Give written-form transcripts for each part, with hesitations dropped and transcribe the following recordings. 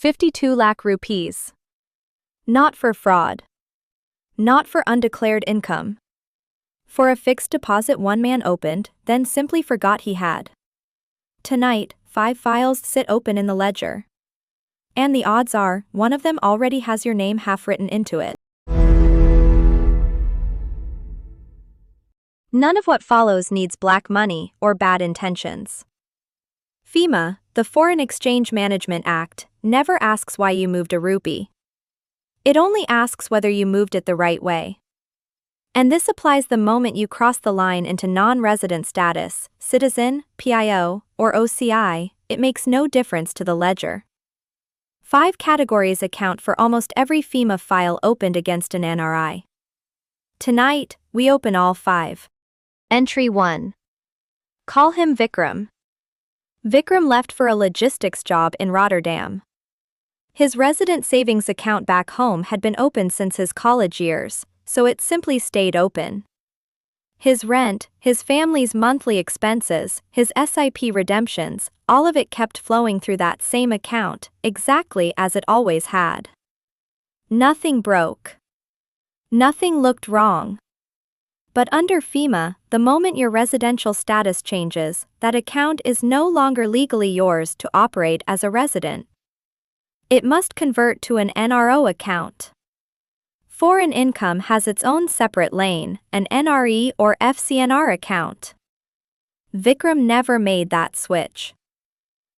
52 lakh rupees. Not for fraud. Not for undeclared income. For a fixed deposit one man opened, then simply forgot he had. Tonight, 5 files sit open in the ledger. And the odds are, one of them already has your name half written into it. None of what follows needs black money or bad intentions. FEMA, the Foreign Exchange Management Act, never asks why you moved a rupee. It only asks whether you moved it the right way. And this applies the moment you cross the line into non-resident status, citizen, PIO, or OCI. It makes no difference to the ledger. 5 categories account for almost every FEMA file opened against an NRI. Tonight, we open all 5. Entry 1. Call him Vikram. Vikram left for a logistics job in Rotterdam. His resident savings account back home had been open since his college years, so it simply stayed open. His rent, his family's monthly expenses, his SIP redemptions, all of it kept flowing through that same account, exactly as it always had. Nothing broke. Nothing looked wrong. But under FEMA, the moment your residential status changes, that account is no longer legally yours to operate as a resident. It must convert to an NRO account. Foreign income has its own separate lane, an NRI or FCNR account. Vikram never made that switch.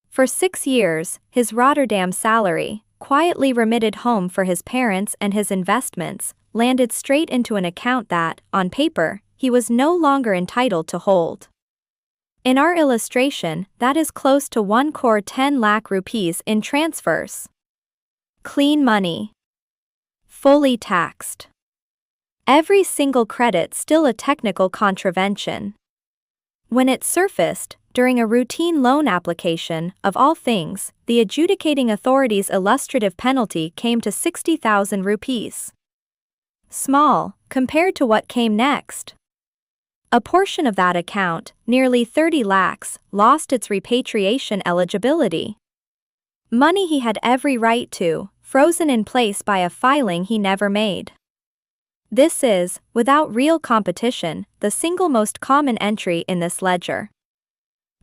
For 6 years, his Rotterdam salary, quietly remitted home for his parents and his investments, landed straight into an account that, on paper, he was no longer entitled to hold. In our illustration, that is close to 1 crore 10 lakh rupees in transfers. Clean money. Fully taxed. Every single credit still a technical contravention. When it surfaced, during a routine loan application, of all things, the adjudicating authority's illustrative penalty came to 60,000 rupees. Small, compared to what came next. A portion of that account, nearly 30 lakhs, lost its repatriation eligibility. Money he had every right to, frozen in place by a filing he never made. This is, without real competition, the single most common entry in this ledger.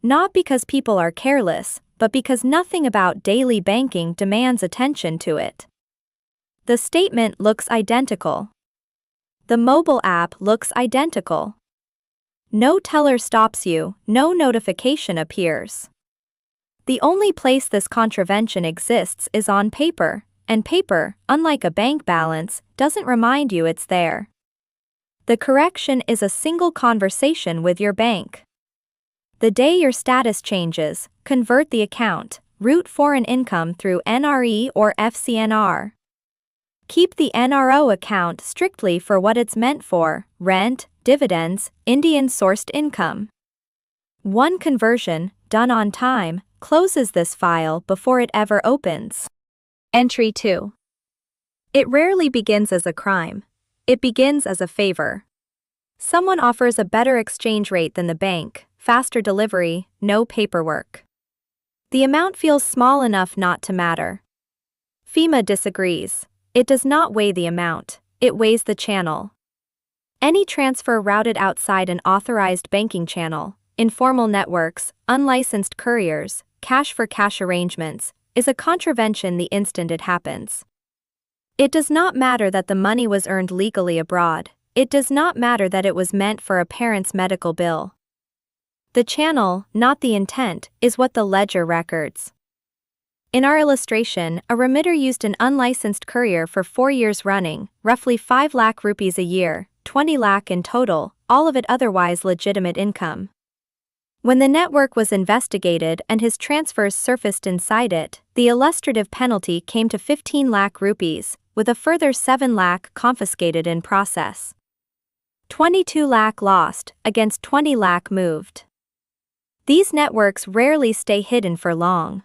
Not because people are careless, but because nothing about daily banking demands attention to it. The statement looks identical. The mobile app looks identical. No teller stops you, no notification appears. The only place this contravention exists is on paper, and paper, unlike a bank balance, doesn't remind you it's there. The correction is a single conversation with your bank. The day your status changes, convert the account, route foreign income through NRI or FCNR. Keep the NRO account strictly for what it's meant for, rent, dividends, Indian-sourced income. One conversion, done on time, closes this file before it ever opens. Entry 2. It rarely begins as a crime. It begins as a favor. Someone offers a better exchange rate than the bank, faster delivery, no paperwork. The amount feels small enough not to matter. FEMA disagrees. It does not weigh the amount, it weighs the channel. Any transfer routed outside an authorized banking channel, informal networks, unlicensed couriers, cash-for-cash arrangements, is a contravention the instant it happens. It does not matter that the money was earned legally abroad. It does not matter that it was meant for a parent's medical bill. The channel, not the intent, is what the ledger records. In our illustration, a remitter used an unlicensed courier for 4 years running, roughly 5 lakh rupees a year, 20 lakh in total, all of it otherwise legitimate income. When the network was investigated and his transfers surfaced inside it, the illustrative penalty came to 15 lakh rupees, with a further 7 lakh confiscated in process. 22 lakh lost, against 20 lakh moved. These networks rarely stay hidden for long.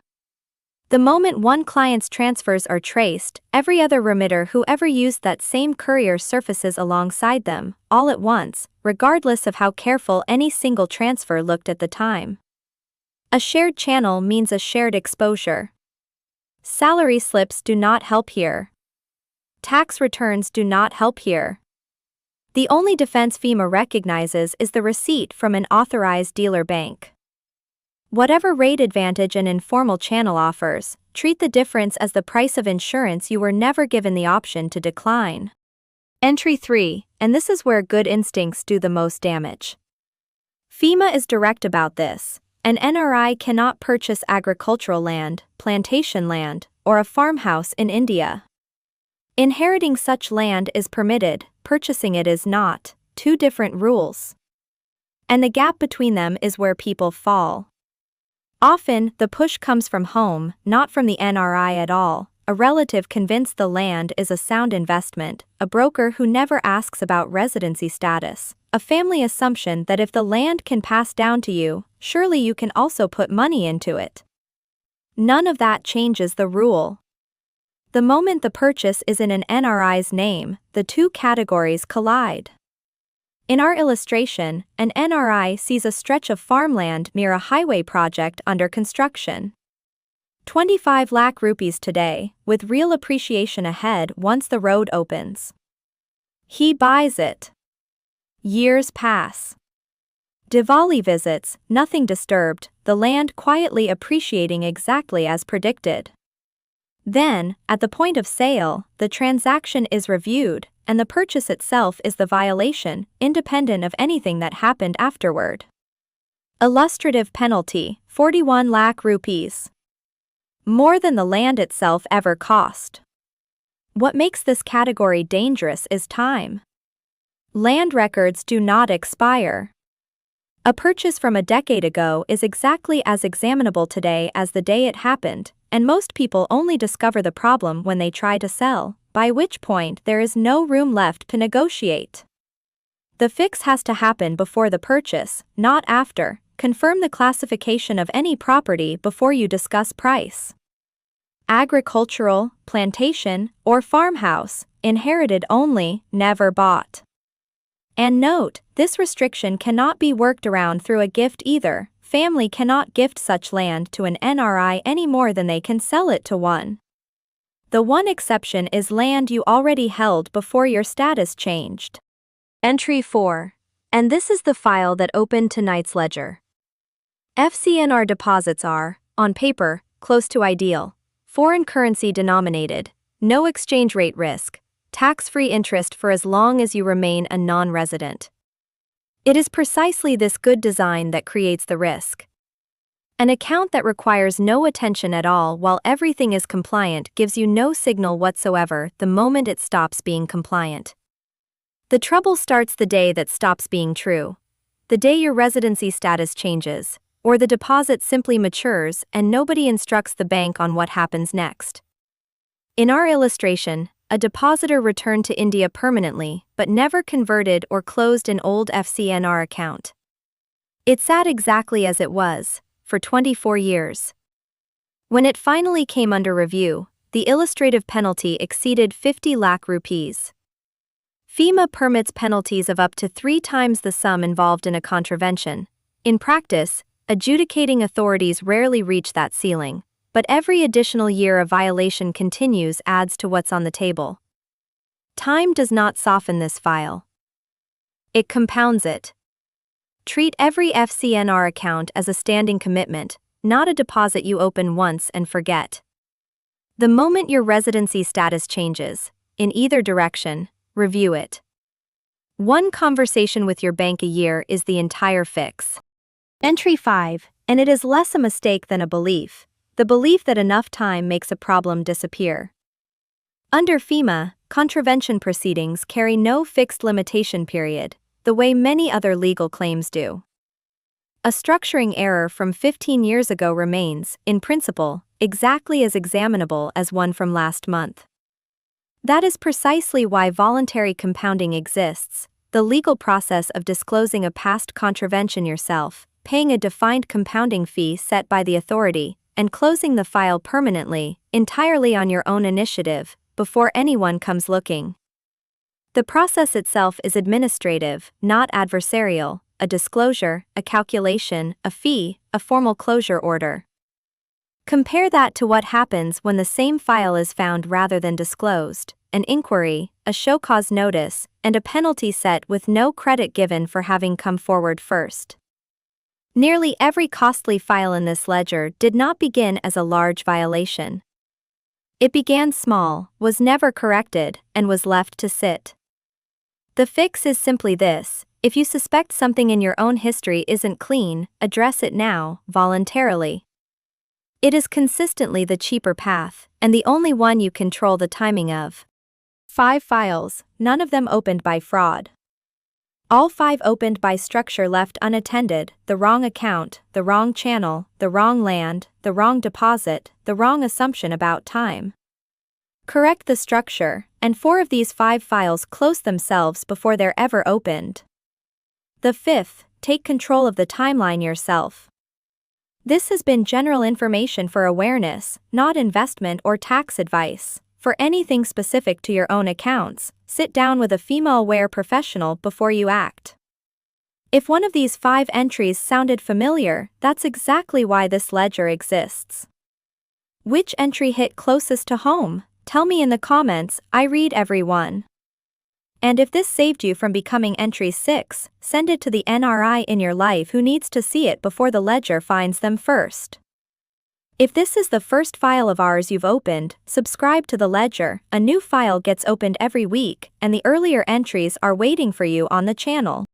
The moment one client's transfers are traced, every other remitter who ever used that same courier surfaces alongside them, all at once, regardless of how careful any single transfer looked at the time. A shared channel means a shared exposure. Salary slips do not help here. Tax returns do not help here. The only defense FEMA recognizes is the receipt from an authorized dealer bank. Whatever rate advantage an informal channel offers, treat the difference as the price of insurance you were never given the option to decline. Entry 3, and this is where good instincts do the most damage. FEMA is direct about this. An NRI cannot purchase agricultural land, plantation land, or a farmhouse in India. Inheriting such land is permitted, purchasing it is not, two different rules. And the gap between them is where people fall. Often, the push comes from home, not from the NRI at all, a relative convinced the land is a sound investment, a broker who never asks about residency status, a family assumption that if the land can pass down to you, surely you can also put money into it. None of that changes the rule. The moment the purchase is in an NRI's name, the two categories collide. In our illustration, an NRI sees a stretch of farmland near a highway project under construction. 25 lakh rupees today, with real appreciation ahead once the road opens. He buys it. Years pass. Diwali visits, nothing disturbed, the land quietly appreciating exactly as predicted. Then, at the point of sale, the transaction is reviewed, and the purchase itself is the violation, independent of anything that happened afterward. Illustrative penalty, 41 lakh rupees. More than the land itself ever cost. What makes this category dangerous is time. Land records do not expire. A purchase from a decade ago is exactly as examinable today as the day it happened, and most people only discover the problem when they try to sell, by which point there is no room left to negotiate. The fix has to happen before the purchase, not after. Confirm the classification of any property before you discuss price. Agricultural, plantation, or farmhouse, inherited only, never bought. And note, this restriction cannot be worked around through a gift either. Family cannot gift such land to an NRI any more than they can sell it to one. The one exception is land you already held before your status changed. Entry 4. And this is the file that opened tonight's ledger. FCNR deposits are, on paper, close to ideal. Foreign currency denominated, no exchange rate risk, tax-free interest for as long as you remain a non-resident. It is precisely this good design that creates the risk. An account that requires no attention at all while everything is compliant gives you no signal whatsoever the moment it stops being compliant. The trouble starts the day that stops being true. The day your residency status changes, or the deposit simply matures and nobody instructs the bank on what happens next. In our illustration, a depositor returned to India permanently but never converted or closed an old FCNR account. It sat exactly as it was, for 24 years. When it finally came under review, the illustrative penalty exceeded 50 lakh rupees. FEMA permits penalties of up to 3 times the sum involved in a contravention. In practice, adjudicating authorities rarely reach that ceiling, but every additional year a violation continues adds to what's on the table. Time does not soften this file. It compounds it. Treat every FCNR account as a standing commitment, not a deposit you open once and forget. The moment your residency status changes, in either direction, review it. One conversation with your bank a year is the entire fix. Entry 5, and it is less a mistake than a belief, the belief that enough time makes a problem disappear. Under FEMA, contravention proceedings carry no fixed limitation period, the way many other legal claims do. A structuring error from 15 years ago remains, in principle, exactly as examinable as one from last month. That is precisely why voluntary compounding exists, the legal process of disclosing a past contravention yourself, paying a defined compounding fee set by the authority, and closing the file permanently, entirely on your own initiative, before anyone comes looking. The process itself is administrative, not adversarial, a disclosure, a calculation, a fee, a formal closure order. Compare that to what happens when the same file is found rather than disclosed: an inquiry, a show cause notice, and a penalty set with no credit given for having come forward first. Nearly every costly file in this ledger did not begin as a large violation. It began small, was never corrected, and was left to sit. The fix is simply this: if you suspect something in your own history isn't clean, address it now, voluntarily. It is consistently the cheaper path, and the only one you control the timing of. 5 files, none of them opened by fraud. All 5 opened by structure left unattended: the wrong account, the wrong channel, the wrong land, the wrong deposit, the wrong assumption about time. Correct the structure, and 4 of these 5 files close themselves before they're ever opened. The 5th, take control of the timeline yourself. This has been general information for awareness, not investment or tax advice. For anything specific to your own accounts, sit down with a FEMA-aware professional before you act. If one of these 5 entries sounded familiar, that's exactly why this ledger exists. Which entry hit closest to home? Tell me in the comments, I read every one. And if this saved you from becoming entry 6, send it to the NRI in your life who needs to see it before the ledger finds them first. If this is the first file of ours you've opened, subscribe to the ledger. A new file gets opened every week, and the earlier entries are waiting for you on the channel.